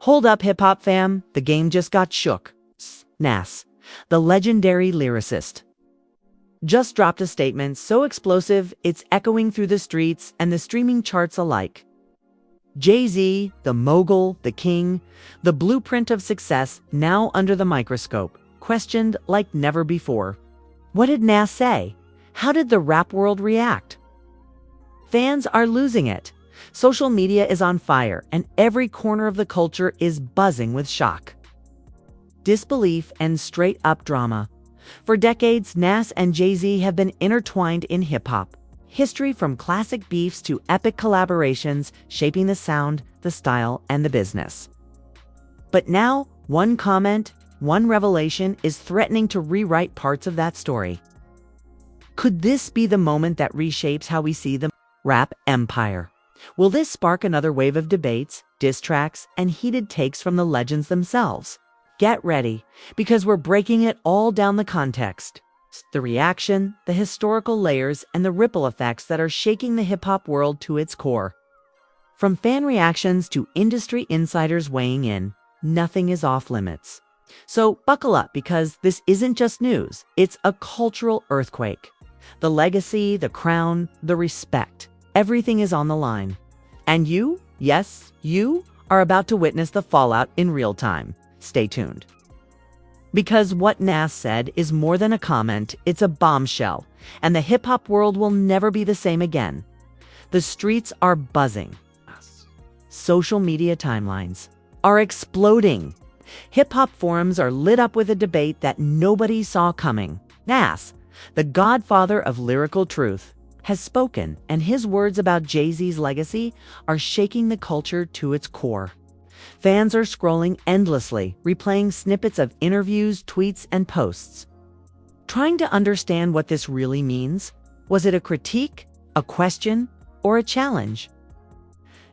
Hold up, hip-hop fam, the game just got shook. Nas, the legendary lyricist, just dropped a statement so explosive it's echoing through the streets and the streaming charts alike. Jay-Z, the mogul, the king, the blueprint of success now under the microscope, questioned like never before. What did Nas say? How did the rap world react? Fans are losing it. Social media is on fire, and every corner of the culture is buzzing with shock, disbelief, and straight-up drama. For decades, Nas and Jay-Z have been intertwined in hip-hop. History from classic beefs to epic collaborations shaping the sound, the style, and the business. But now, one comment, one revelation is threatening to rewrite parts of that story. Could this be the moment that reshapes how we see the rap empire? Will this spark another wave of debates, diss tracks, and heated takes from the legends themselves? Get ready, because we're breaking it all down: the context, the reaction, the historical layers, and the ripple effects that are shaking the hip-hop world to its core. From fan reactions to industry insiders weighing in, nothing is off limits. So buckle up, because this isn't just news, it's a cultural earthquake. The legacy, the crown, the respect, everything is on the line. And you, yes, you, are about to witness the fallout in real time. Stay tuned. Because what Nas said is more than a comment, it's a bombshell, and the hip-hop world will never be the same again. The streets are buzzing. Social media timelines are exploding. Hip-hop forums are lit up with a debate that nobody saw coming. Nas, the godfather of lyrical truth, has spoken, and his words about Jay-Z's legacy are shaking the culture to its core. Fans are scrolling endlessly, replaying snippets of interviews, tweets, and posts, trying to understand what this really means. Was it a critique, a question, or a challenge?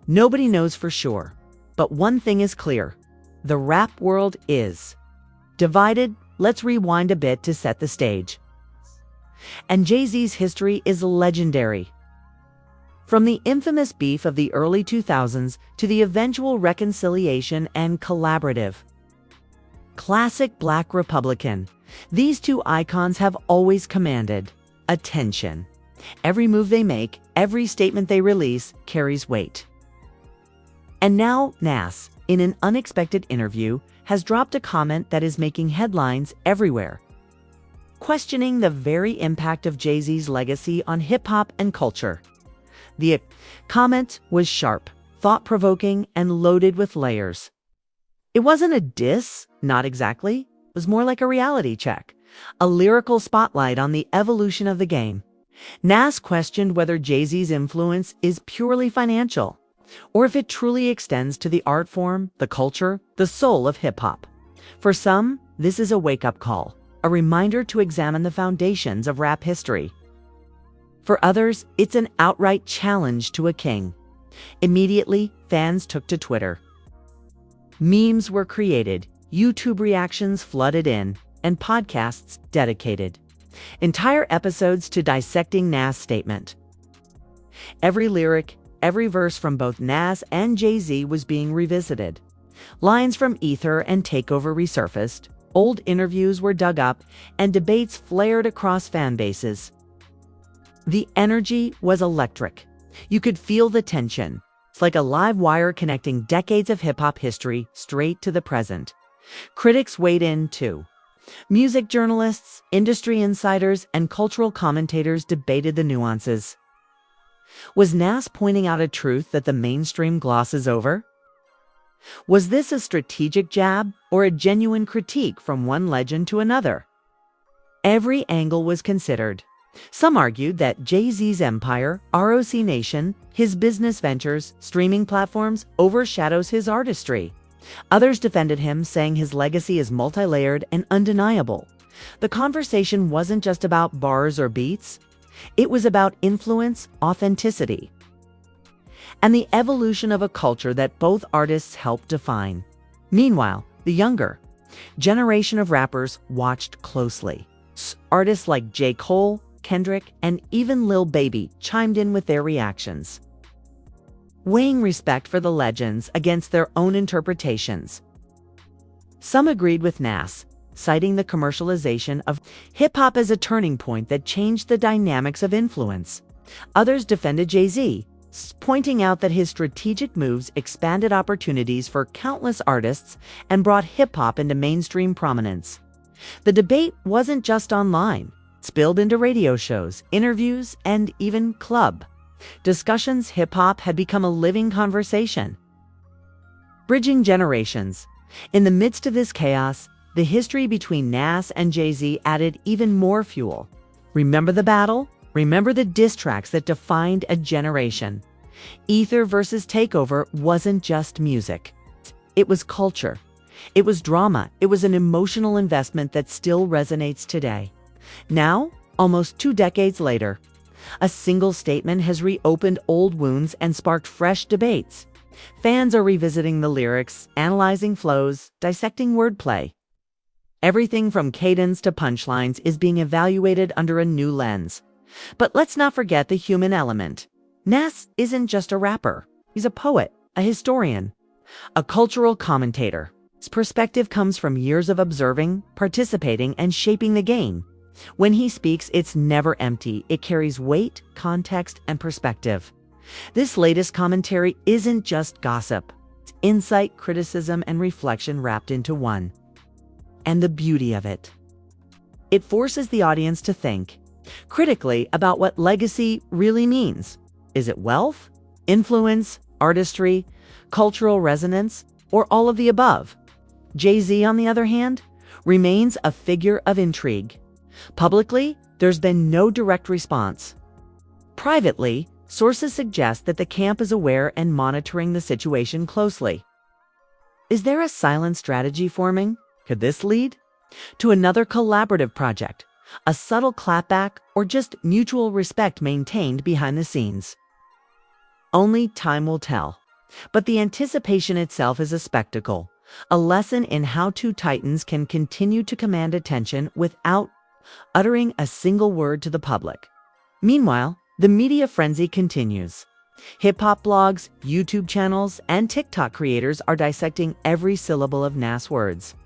Nobody knows for sure, but one thing is clear: the rap world is divided. Let's rewind a bit to set the stage. And Jay-Z's history is legendary. From the infamous beef of the early 2000s to the eventual reconciliation and collaborative classic Black Republican, these two icons have always commanded attention. Every move they make, every statement they release carries weight. And now Nas, in an unexpected interview, has dropped a comment that is making headlines everywhere, questioning the very impact of Jay-Z's legacy on hip-hop and culture. The comment was sharp, thought-provoking, and loaded with layers. It wasn't a diss, not exactly. It was more like a reality check, a lyrical spotlight on the evolution of the game. Nas questioned whether Jay-Z's influence is purely financial, or if it truly extends to the art form, the culture, the soul of hip-hop. For some, this is a wake-up call, a reminder to examine the foundations of rap history. For others, it's an outright challenge to a king. Immediately, fans took to Twitter. Memes were created, YouTube reactions flooded in, and podcasts dedicated entire episodes to dissecting Nas' statement. Every lyric, every verse from both Nas and Jay-Z was being revisited. Lines from Ether and Takeover resurfaced, old interviews were dug up, and debates flared across fan bases. The energy was electric. You could feel the tension. It's like a live wire connecting decades of hip-hop history straight to the present. Critics weighed in too. Music journalists, industry insiders, and cultural commentators debated the nuances. Was Nas pointing out a truth that the mainstream glosses over? Was this a strategic jab or a genuine critique from one legend to another? Every angle was considered. Some argued that Jay-Z's empire, ROC Nation, his business ventures, streaming platforms, overshadows his artistry. Others defended him, saying his legacy is multi-layered and undeniable. The conversation wasn't just about bars or beats. It was about influence, authenticity, and the evolution of a culture that both artists helped define. Meanwhile, the younger generation of rappers watched closely. Artists like J. Cole, Kendrick, and even Lil Baby chimed in with their reactions. weighing respect for the legends against their own interpretations. Some agreed with Nas, citing the commercialization of hip-hop as a turning point that changed the dynamics of influence. Others defended Jay-Z, pointing out that his strategic moves expanded opportunities for countless artists and brought hip-hop into mainstream prominence. The debate wasn't just online. It spilled into radio shows, interviews, and even club discussions. Hip-hop had become a living conversation. Bridging generations. In the midst of this chaos, the history between Nas and Jay-Z added even more fuel. Remember the battle? Remember the diss tracks that defined a generation. Ether versus Takeover wasn't just music. It was culture. It was drama. It was an emotional investment that still resonates today. Now, almost 2 decades later, a single statement has reopened old wounds and sparked fresh debates. Fans are revisiting the lyrics, analyzing flows, dissecting wordplay. Everything from cadence to punchlines is being evaluated under a new lens. But let's not forget the human element. Nas isn't just a rapper. He's a poet, a historian, a cultural commentator. His perspective comes from years of observing, participating, and shaping the game. When he speaks, it's never empty. It carries weight, context, and perspective. This latest commentary isn't just gossip. It's insight, criticism, and reflection wrapped into one. And the beauty of it. It forces the audience to think critically about what legacy really means. Is it wealth, influence, artistry, cultural resonance, or all of the above? Jay-Z, on the other hand, remains a figure of intrigue. Publicly, there's been no direct response. Privately, sources suggest that the camp is aware and monitoring the situation closely. Is there a silent strategy forming? Could this lead to another collaborative project, a subtle clapback, or just mutual respect maintained behind the scenes? Only time will tell. But the anticipation itself is a spectacle, a lesson in how two titans can continue to command attention without uttering a single word to the public. Meanwhile, the media frenzy continues. Hip-hop blogs, YouTube channels, and TikTok creators are dissecting every syllable of Nas' words.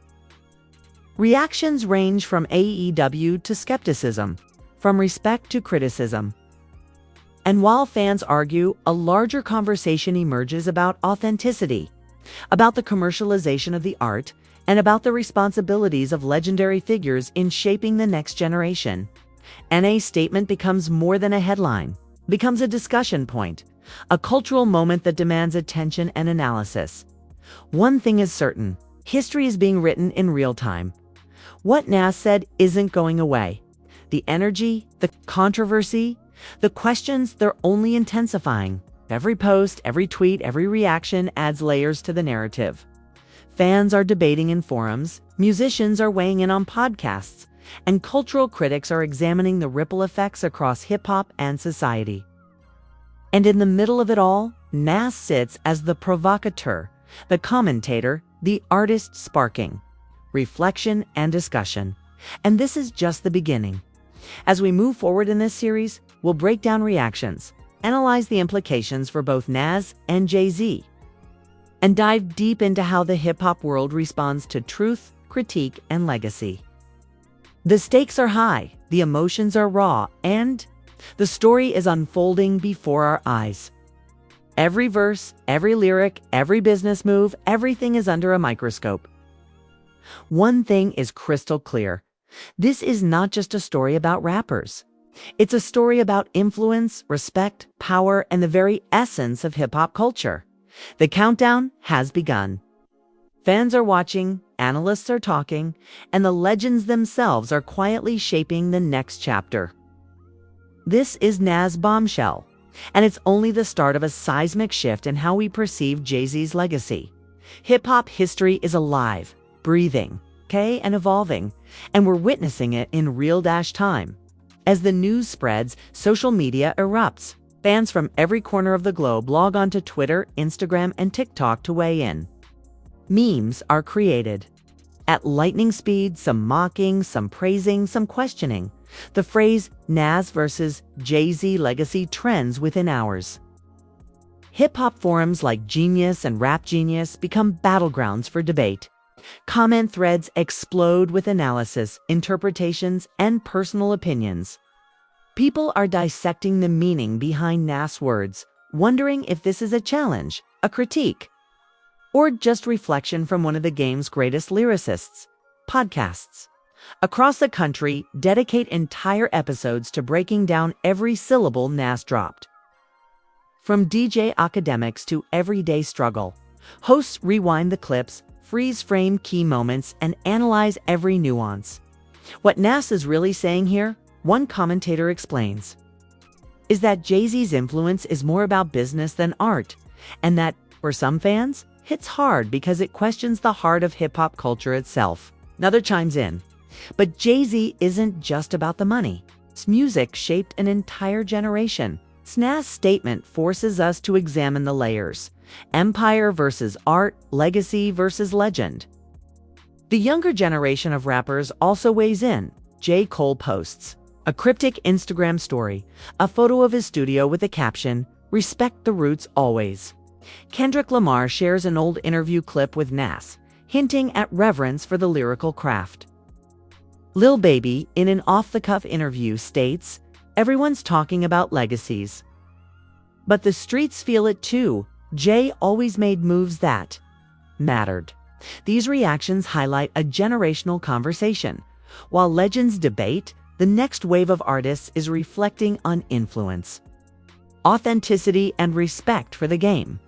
Reactions range from AEW to skepticism, from respect to criticism. And while fans argue, a larger conversation emerges about authenticity, about the commercialization of the art, and about the responsibilities of legendary figures in shaping the next generation. Na's statement becomes more than a headline, becomes a discussion point, a cultural moment that demands attention and analysis. One thing is certain, history is being written in real time. What Nas said isn't going away. The energy, the controversy, the questions, they're only intensifying. Every post, every tweet, every reaction adds layers to the narrative. Fans are debating in forums, musicians are weighing in on podcasts, and cultural critics are examining the ripple effects across hip-hop and society. And in the middle of it all, Nas sits as the provocateur, the commentator, the artist sparking reflection and discussion. And this is just the beginning. As we move forward in this series, we'll break down reactions, analyze the implications for both Nas and Jay-Z, and dive deep into how the hip-hop world responds to truth, critique, and legacy. The stakes are high, the emotions are raw, and the story is unfolding before our eyes. Every verse, every lyric, every business move, everything is under a microscope. One thing is crystal clear. This is not just a story about rappers. It's a story about influence, respect, power, and the very essence of hip-hop culture. The countdown has begun. Fans are watching, analysts are talking, and the legends themselves are quietly shaping the next chapter. This is Nas' Bombshell, and it's only the start of a seismic shift in how we perceive Jay-Z's legacy. Hip-hop history is alive, breathing, and evolving, and we're witnessing it in real time. As the news spreads, social media erupts. Fans from every corner of the globe log onto Twitter, Instagram, and TikTok to weigh in. Memes are created. At lightning speed, some mocking, some praising, some questioning. The phrase Nas versus Jay-Z legacy trends within hours. Hip-hop forums like Genius and Rap Genius become battlegrounds for debate. Comment threads explode with analysis, interpretations, and personal opinions. People are dissecting the meaning behind Nas words, wondering if this is a challenge, a critique, or just reflection from one of the game's greatest lyricists. Podcasts across the country dedicate entire episodes to breaking down every syllable Nas dropped. From DJ academics to everyday struggle, hosts rewind the clips, freeze-frame key moments, and analyze every nuance. What Nas is really saying here, one commentator explains, is that Jay-Z's influence is more about business than art, and that, for some fans, hits hard because it questions the heart of hip-hop culture itself. Another chimes in, but Jay-Z isn't just about the money. His music shaped an entire generation. Nas' statement forces us to examine the layers: empire versus art, legacy versus legend. The younger generation of rappers also weighs in. J. Cole posts a cryptic Instagram story, a photo of his studio with the caption, "Respect the roots always." Kendrick Lamar shares an old interview clip with Nas, hinting at reverence for the lyrical craft. Lil Baby, in an off-the-cuff interview, states, "Everyone's talking about legacies, but the streets feel it too. Jay always made moves that mattered." These reactions highlight a generational conversation. While legends debate, the next wave of artists is reflecting on influence, authenticity, and respect for the game.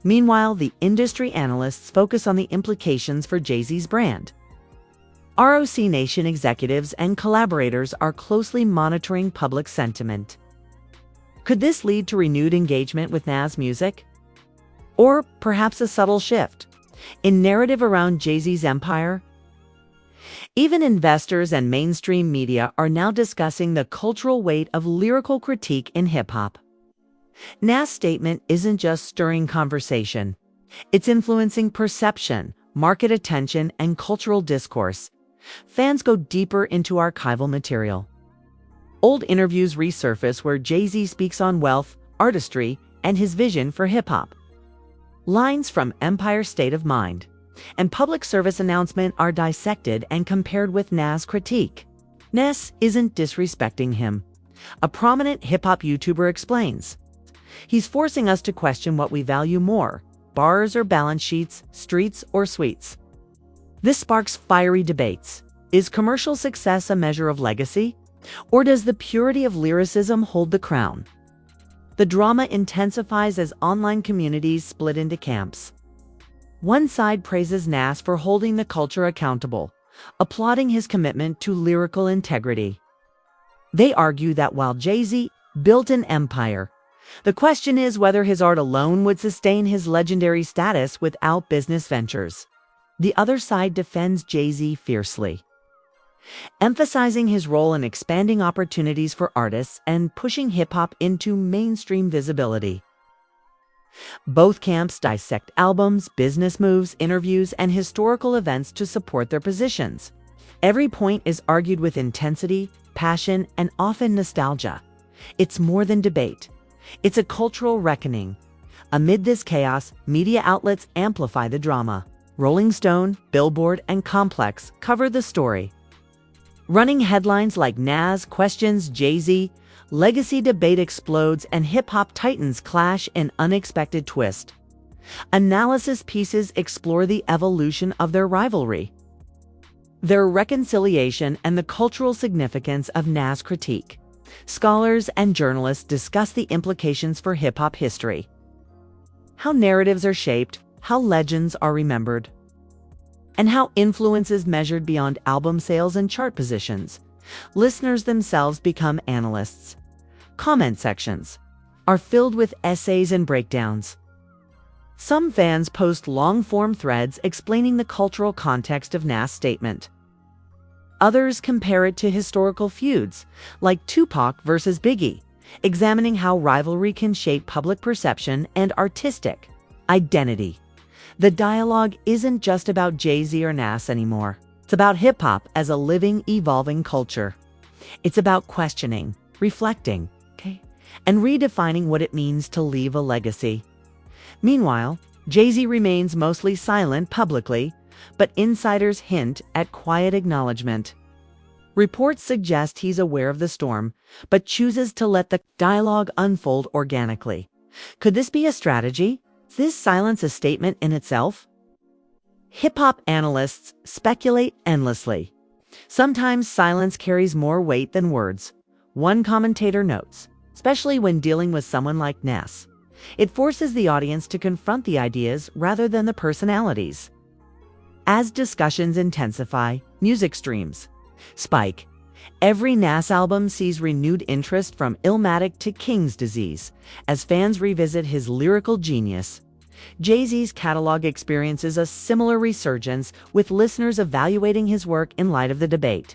Meanwhile, the industry analysts focus on the implications for Jay-Z's brand. ROC Nation executives and collaborators are closely monitoring public sentiment. Could this lead to renewed engagement with Nas music? Or perhaps a subtle shift in narrative around Jay-Z's empire? Even investors and mainstream media are now discussing the cultural weight of lyrical critique in hip-hop. Nas' statement isn't just stirring conversation. It's influencing perception, market attention, and cultural discourse. Fans go deeper into archival material. Old interviews resurface where Jay-Z speaks on wealth, artistry, and his vision for hip-hop. Lines from Empire State of Mind and Public Service Announcement are dissected and compared with Nas' critique. Nas isn't disrespecting him. A prominent hip-hop YouTuber explains, "He's forcing us to question what we value more, bars or balance sheets, streets or suites." This sparks fiery debates. Is commercial success a measure of legacy? Or does the purity of lyricism hold the crown? The drama intensifies as online communities split into camps. One side praises Nas for holding the culture accountable, applauding his commitment to lyrical integrity. They argue that while Jay-Z built an empire, the question is whether his art alone would sustain his legendary status without business ventures. The other side defends Jay-Z fiercely, emphasizing his role in expanding opportunities for artists and pushing hip-hop into mainstream visibility. Both camps dissect albums, business moves, interviews, and historical events to support their positions. Every point is argued with intensity, passion, and often nostalgia. It's more than debate. It's a cultural reckoning. Amid this chaos, media outlets amplify the drama. Rolling Stone, Billboard, and Complex cover the story, running headlines like "Nas questions Jay-Z," "Legacy debate explodes," and "Hip-hop titans clash in unexpected twist." Analysis pieces explore the evolution of their rivalry, their reconciliation, and the cultural significance of Nas' critique. Scholars and journalists discuss the implications for hip-hop history, how narratives are shaped, how legends are remembered, and how influence is measured beyond album sales and chart positions. Listeners themselves become analysts. Comment sections are filled with essays and breakdowns. Some fans post long-form threads explaining the cultural context of Nas' statement. Others compare it to historical feuds, like Tupac versus Biggie, examining how rivalry can shape public perception and artistic identity. The dialogue isn't just about Jay-Z or Nas anymore. It's about hip-hop as a living, evolving culture. It's about questioning, reflecting, and redefining what it means to leave a legacy. Meanwhile, Jay-Z remains mostly silent publicly, but insiders hint at quiet acknowledgement. Reports suggest he's aware of the storm, but chooses to let the dialogue unfold organically. Could this be a strategy? Is this silence a statement in itself? Hip-hop analysts speculate endlessly. Sometimes silence carries more weight than words. One commentator notes, especially when dealing with someone like Nas, it forces the audience to confront the ideas rather than the personalities. As discussions intensify, music streams spike. Every Nas album sees renewed interest from Illmatic to King's Disease as fans revisit his lyrical genius. Jay-Z's catalog experiences a similar resurgence, with listeners evaluating his work in light of the debate.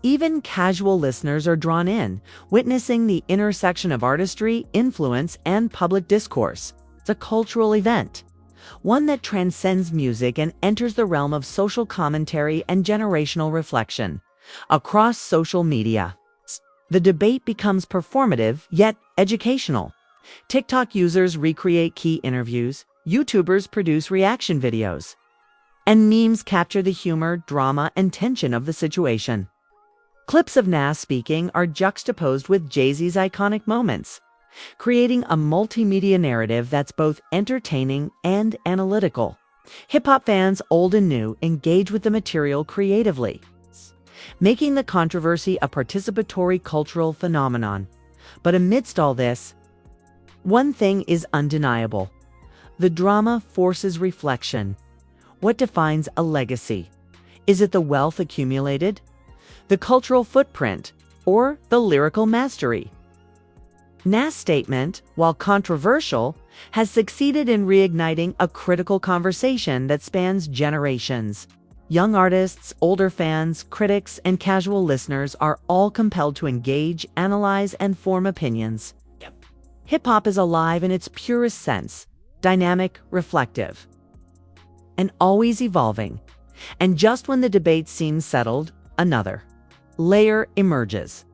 Even casual listeners are drawn in, witnessing the intersection of artistry, influence, and public discourse. It's a cultural event, one that transcends music and enters the realm of social commentary and generational reflection. Across social media, the debate becomes performative yet educational. TikTok users recreate key interviews, YouTubers produce reaction videos, and memes capture the humor, drama, and tension of the situation. Clips of Nas speaking are juxtaposed with Jay-Z's iconic moments, creating a multimedia narrative that's both entertaining and analytical. Hip-hop fans, old and new, engage with the material creatively, making the controversy a participatory cultural phenomenon. But amidst all this, one thing is undeniable. The drama forces reflection. What defines a legacy? Is it the wealth accumulated, the cultural footprint, or the lyrical mastery? Nas' statement, while controversial, has succeeded in reigniting a critical conversation that spans generations. Young artists, older fans, critics, and casual listeners are all compelled to engage, analyze, and form opinions. Hip-hop is alive in its purest sense, dynamic, reflective, and always evolving. And just when the debate seems settled, another layer emerges.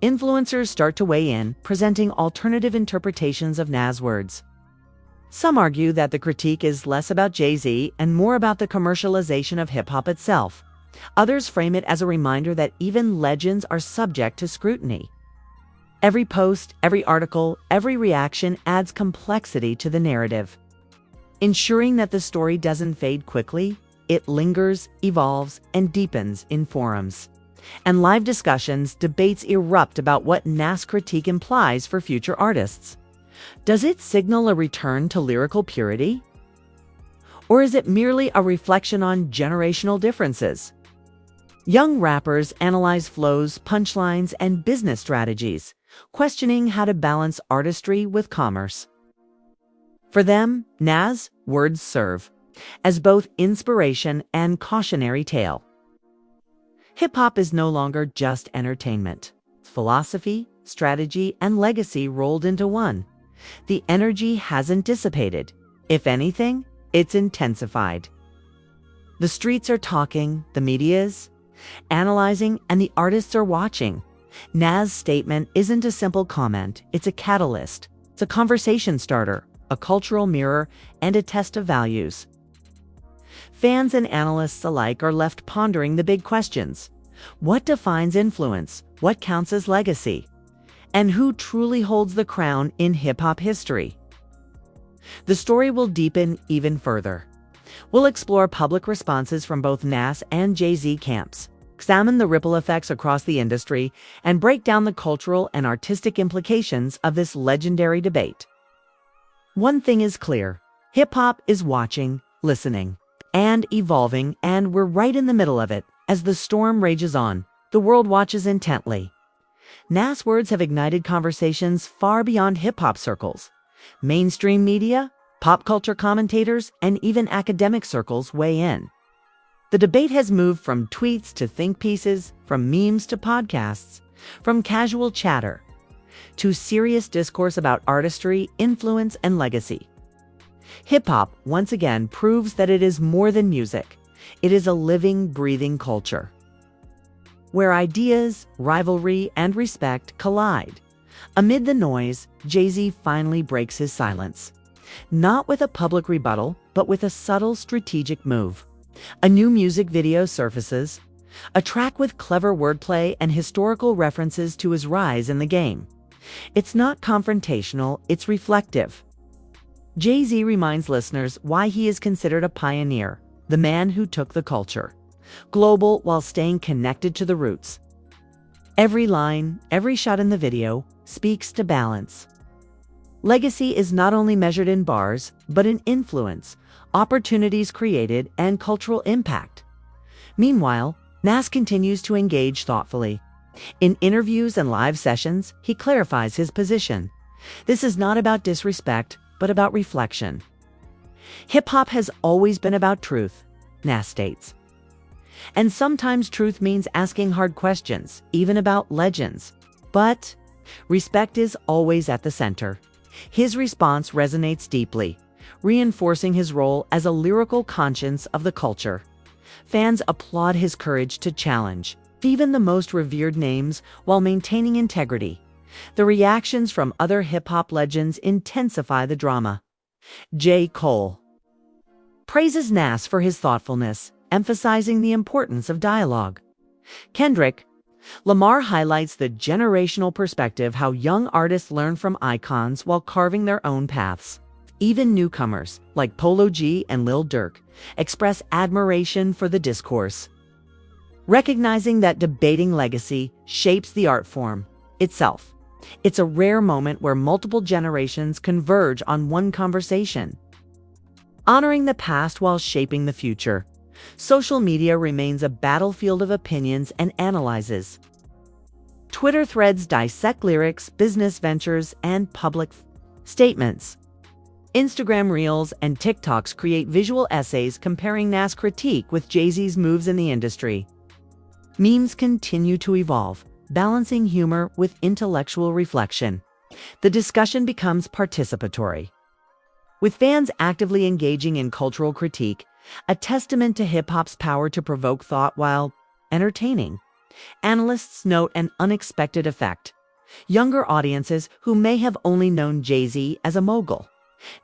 Influencers start to weigh in, presenting alternative interpretations of Nas' words. Some argue that the critique is less about Jay-Z and more about the commercialization of hip-hop itself. Others frame it as a reminder that even legends are subject to scrutiny. Every post, every article, every reaction adds complexity to the narrative. Ensuring that the story doesn't fade quickly, it lingers, evolves, and deepens in forums. And live discussions, debates erupt about what Nas' critique implies for future artists. Does it signal a return to lyrical purity? Or is it merely a reflection on generational differences? Young rappers analyze flows, punchlines, and business strategies, questioning how to balance artistry with commerce. For them, Nas' words serve as both inspiration and cautionary tale. Hip-hop is no longer just entertainment. Philosophy, strategy, and legacy rolled into one. The energy hasn't dissipated. If anything, it's intensified. The streets are talking, the media is analyzing, and the artists are watching. Nas' statement isn't a simple comment, it's a catalyst. It's a conversation starter, a cultural mirror, and a test of values. Fans and analysts alike are left pondering the big questions. What defines influence? What counts as legacy? And who truly holds the crown in hip-hop history? The story will deepen even further. We'll explore public responses from both Nas and Jay-Z camps, examine the ripple effects across the industry, and break down the cultural and artistic implications of this legendary debate. One thing is clear: hip-hop is watching, listening, and evolving, and we're right in the middle of it. As the storm rages on, the world watches intently. Nas' words have ignited conversations far beyond hip-hop circles. Mainstream media, pop culture commentators, and even academic circles weigh in. The debate has moved from tweets to think pieces, from memes to podcasts, from casual chatter to serious discourse about artistry, influence, and legacy. Hip-hop, once again, proves that it is more than music. It is a living, breathing culture, where ideas, rivalry, and respect collide. Amid the noise, Jay-Z finally breaks his silence. Not with a public rebuttal, but with a subtle strategic move. A new music video surfaces, a track with clever wordplay and historical references to his rise in the game. It's not confrontational, it's reflective. Jay-Z reminds listeners why he is considered a pioneer, the man who took the culture global while staying connected to the roots. Every line, every shot in the video speaks to balance. Legacy is not only measured in bars, but in influence, opportunities created, and cultural impact. Meanwhile, Nas continues to engage thoughtfully. In interviews and live sessions, he clarifies his position. This is not about disrespect, but about reflection. Hip-hop has always been about truth, Nas states. And sometimes truth means asking hard questions, even about legends. But respect is always at the center. His response resonates deeply, reinforcing his role as a lyrical conscience of the culture. Fans applaud his courage to challenge even the most revered names while maintaining integrity. The reactions from other hip-hop legends intensify the drama. J. Cole praises Nas for his thoughtfulness, emphasizing the importance of dialogue. Kendrick Lamar highlights the generational perspective, how young artists learn from icons while carving their own paths. Even newcomers, like Polo G and Lil Durk, express admiration for the discourse, recognizing that debating legacy shapes the art form itself. It's a rare moment where multiple generations converge on one conversation. Honoring the past while shaping the future. Social media remains a battlefield of opinions and analyses. Twitter threads dissect lyrics, business ventures, and public statements. Instagram Reels and TikToks create visual essays comparing Nas' critique with Jay-Z's moves in the industry. Memes continue to evolve, balancing humor with intellectual reflection. The discussion becomes participatory, with fans actively engaging in cultural critique, a testament to hip-hop's power to provoke thought while entertaining. Analysts note an unexpected effect. Younger audiences who may have only known Jay-Z as a mogul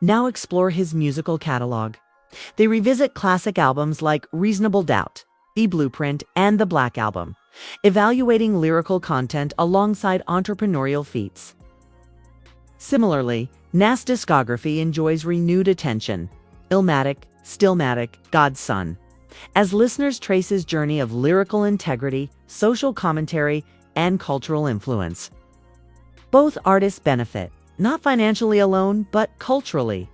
now explore his musical catalog. They revisit classic albums like Reasonable Doubt, The Blueprint, and The Black Album, evaluating lyrical content alongside entrepreneurial feats. Similarly, Nas' discography enjoys renewed attention. Illmatic, Stillmatic, God's Son, as listeners trace his journey of lyrical integrity, social commentary, and cultural influence. Both artists benefit, not financially alone, but culturally.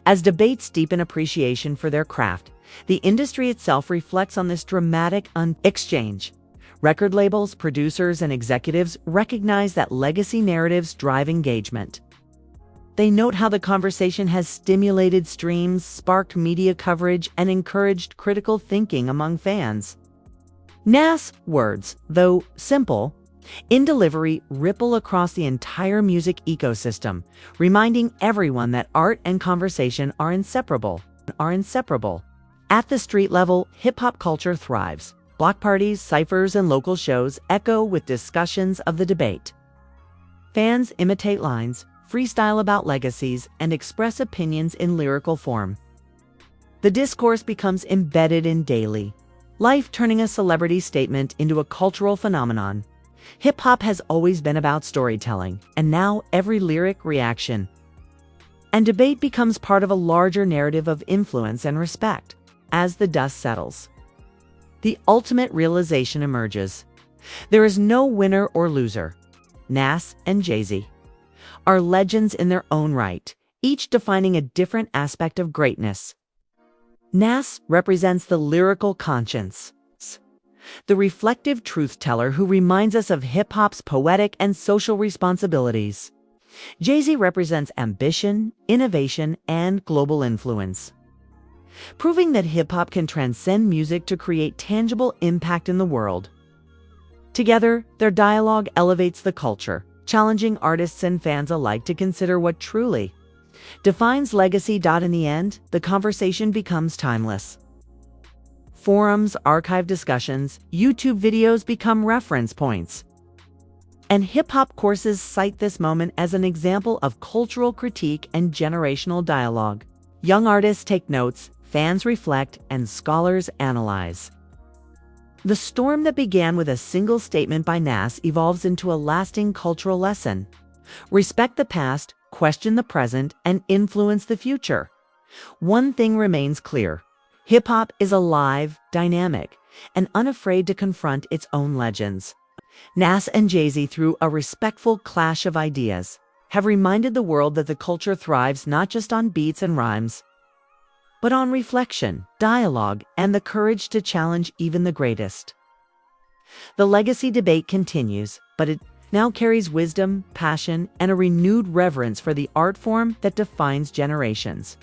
As debates deepen appreciation for their craft, the industry itself reflects on this dramatic exchange. Record labels, producers, and executives recognize that legacy narratives drive engagement. They note how the conversation has stimulated streams, sparked media coverage, and encouraged critical thinking among fans. Nas' words, though simple, in delivery, ripple across the entire music ecosystem, reminding everyone that art and conversation are inseparable. At the street level, hip-hop culture thrives. Block parties, ciphers, and local shows echo with discussions of the debate. Fans imitate lines, freestyle about legacies, and express opinions in lyrical form. The discourse becomes embedded in daily life, turning a celebrity statement into a cultural phenomenon. Hip-hop has always been about storytelling, and now every lyric, reaction, and debate becomes part of a larger narrative of influence and respect. As the dust settles, the ultimate realization emerges. There is no winner or loser. Nas and Jay-Z are legends in their own right, each defining a different aspect of greatness. Nas represents the lyrical conscience, the reflective truth-teller who reminds us of hip-hop's poetic and social responsibilities. Jay-Z represents ambition, innovation, and global influence, proving that hip-hop can transcend music to create tangible impact in the world. Together, their dialogue elevates the culture, challenging artists and fans alike to consider what truly defines legacy. In the end, the conversation becomes timeless. Forums, archive discussions, YouTube videos become reference points. And hip-hop courses cite this moment as an example of cultural critique and generational dialogue. Young artists take notes, fans reflect, and scholars analyze. The storm that began with a single statement by Nas evolves into a lasting cultural lesson. Respect the past, question the present, and influence the future. One thing remains clear. Hip-hop is alive, dynamic, and unafraid to confront its own legends. Nas and Jay-Z, through a respectful clash of ideas, have reminded the world that the culture thrives not just on beats and rhymes, but on reflection, dialogue, and the courage to challenge even the greatest. The legacy debate continues, but it now carries wisdom, passion, and a renewed reverence for the art form that defines generations.